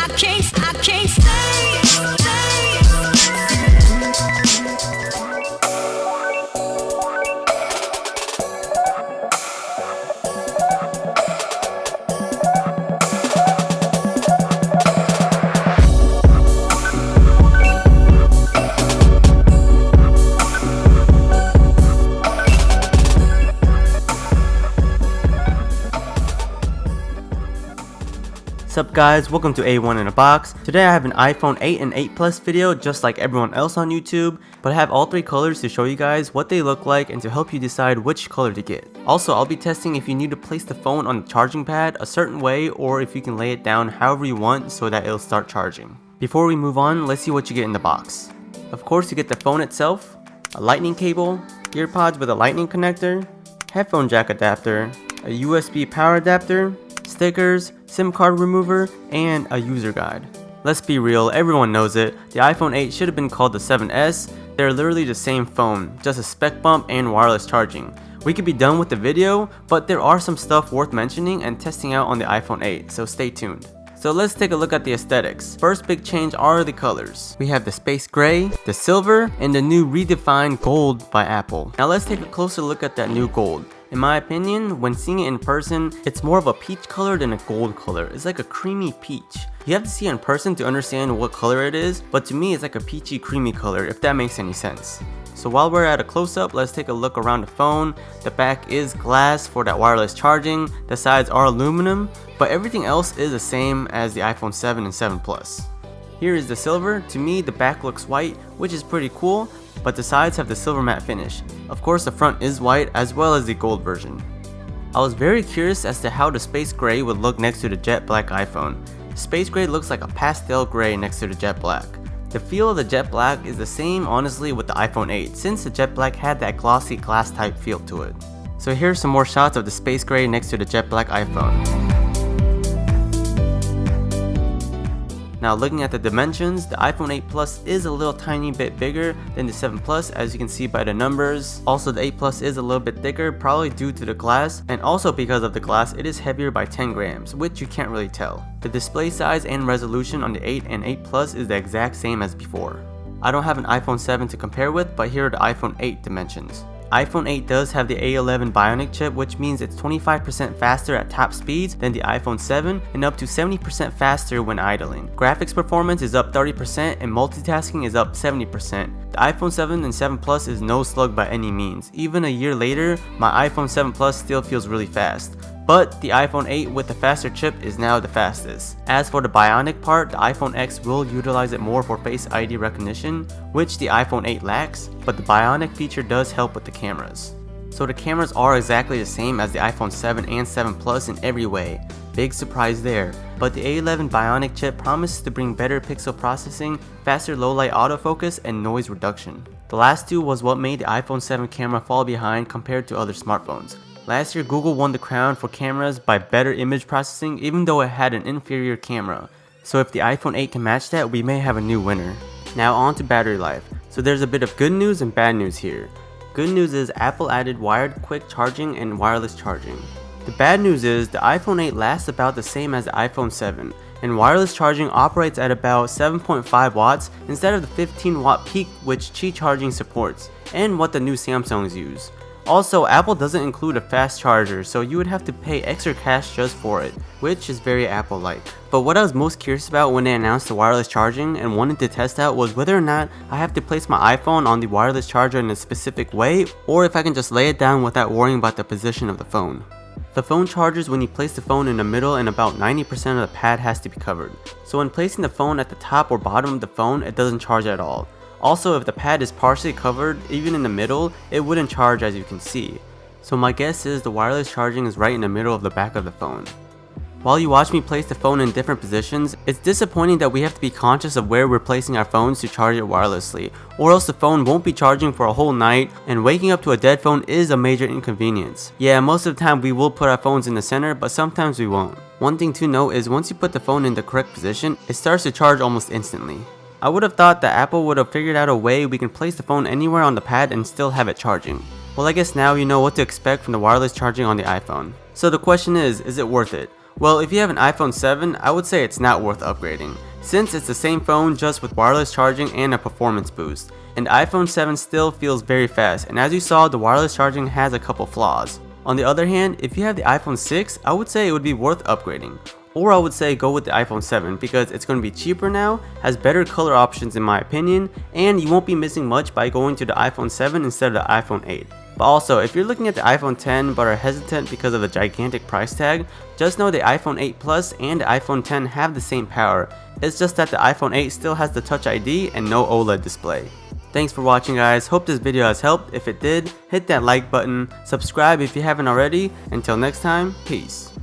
can't stay. What's up guys, welcome to A1 in a Box. Today I have an iPhone 8 and 8 Plus video just like everyone else on YouTube, but I have all three colors to show you guys what they look like and to help you decide which color to get. Also, I'll be testing if you need to place the phone on the charging pad a certain way or if you can lay it down however you want so that it'll start charging. Before we move on, let's see what you get in the box. Of course, you get the phone itself, a lightning cable, ear pods with a lightning connector, headphone jack adapter, a USB power adapter, stickers, SIM card remover, and a user guide. Let's be real, everyone knows it. The iPhone 8 should have been called the 7S. They're literally the same phone, just a spec bump and wireless charging. We could be done with the video, but there are some stuff worth mentioning and testing out on the iPhone 8, so stay tuned. So let's take a look at the aesthetics. First big change are the colors. We have the space gray, the silver, and the new redefined gold by Apple. Now let's take a closer look at that new gold. In my opinion, when seeing it in person, it's more of a peach color than a gold color. It's like a creamy peach. You have to see it in person to understand what color it is, but to me it's like a peachy creamy color, if that makes any sense. So while we're at a close-up, let's take a look around the phone. The back is glass for that wireless charging, the sides are aluminum, but everything else is the same as the iPhone 7 and 7 Plus. Here is the silver. To me, the back looks white, which is pretty cool, but the sides have the silver matte finish. Of course, the front is white as well as the gold version. I was very curious as to how the space gray would look next to the jet black iPhone. Space gray looks like a pastel gray next to the jet black. The feel of the jet black is the same honestly with the iPhone 8 since the jet black had that glossy glass type feel to it. So here's some more shots of the space gray next to the jet black iPhone. Now looking at the dimensions, the iPhone 8 Plus is a little tiny bit bigger than the 7 Plus as you can see by the numbers. Also the 8 Plus is a little bit thicker, probably due to the glass, and also because of the glass it is heavier by 10 grams, which you can't really tell. The display size and resolution on the 8 and 8 Plus is the exact same as before. I don't have an iPhone 7 to compare with, but here are the iPhone 8 dimensions. iPhone 8 does have the A11 Bionic chip, which means it's 25% faster at top speeds than the iPhone 7 and up to 70% faster when idling. Graphics performance is up 30% and multitasking is up 70%. The iPhone 7 and 7 Plus is no slug by any means. Even a year later, my iPhone 7 Plus still feels really fast. But the iPhone 8 with the faster chip is now the fastest. As for the Bionic part, the iPhone X will utilize it more for Face ID recognition, which the iPhone 8 lacks, but the Bionic feature does help with the cameras. So the cameras are exactly the same as the iPhone 7 and 7 Plus in every way. Big surprise there. But the A11 Bionic chip promises to bring better pixel processing, faster low light autofocus, and noise reduction. The last two was what made the iPhone 7 camera fall behind compared to other smartphones. Last year, Google won the crown for cameras by better image processing even though it had an inferior camera. So if the iPhone 8 can match that, we may have a new winner. Now on to battery life. So there's a bit of good news and bad news here. Good news is Apple added wired quick charging and wireless charging. The bad news is the iPhone 8 lasts about the same as the iPhone 7, and wireless charging operates at about 7.5 watts instead of the 15 watt peak which Qi charging supports, and what the new Samsungs use. Also, Apple doesn't include a fast charger, so you would have to pay extra cash just for it, which is very Apple-like. But what I was most curious about when they announced the wireless charging and wanted to test out was whether or not I have to place my iPhone on the wireless charger in a specific way, or if I can just lay it down without worrying about the position of the phone. The phone charges when you place the phone in the middle and about 90% of the pad has to be covered. So when placing the phone at the top or bottom of the phone, it doesn't charge at all. Also, if the pad is partially covered, even in the middle, it wouldn't charge as you can see. So my guess is the wireless charging is right in the middle of the back of the phone. While you watch me place the phone in different positions, it's disappointing that we have to be conscious of where we're placing our phones to charge it wirelessly, or else the phone won't be charging for a whole night, and waking up to a dead phone is a major inconvenience. Yeah, most of the time we will put our phones in the center, but sometimes we won't. One thing to note is once you put the phone in the correct position, it starts to charge almost instantly. I would have thought that Apple would have figured out a way we can place the phone anywhere on the pad and still have it charging. Well, I guess now you know what to expect from the wireless charging on the iPhone. So the question is it worth it? Well, if you have an iPhone 7, I would say it's not worth upgrading, since it's the same phone just with wireless charging and a performance boost. And the iPhone 7 still feels very fast, and as you saw, the wireless charging has a couple flaws. On the other hand, if you have the iPhone 6, I would say it would be worth upgrading. Or I would say go with the iPhone 7 because it's going to be cheaper now, has better color options in my opinion, and you won't be missing much by going to the iPhone 7 instead of the iPhone 8. But also, if you're looking at the iPhone 10 but are hesitant because of the gigantic price tag, just know the iPhone 8 Plus and the iPhone 10 have the same power. It's just that the iPhone 8 still has the Touch ID and no OLED display. Thanks for watching guys, hope this video has helped. If it did, hit that like button, subscribe if you haven't already. Until next time, peace.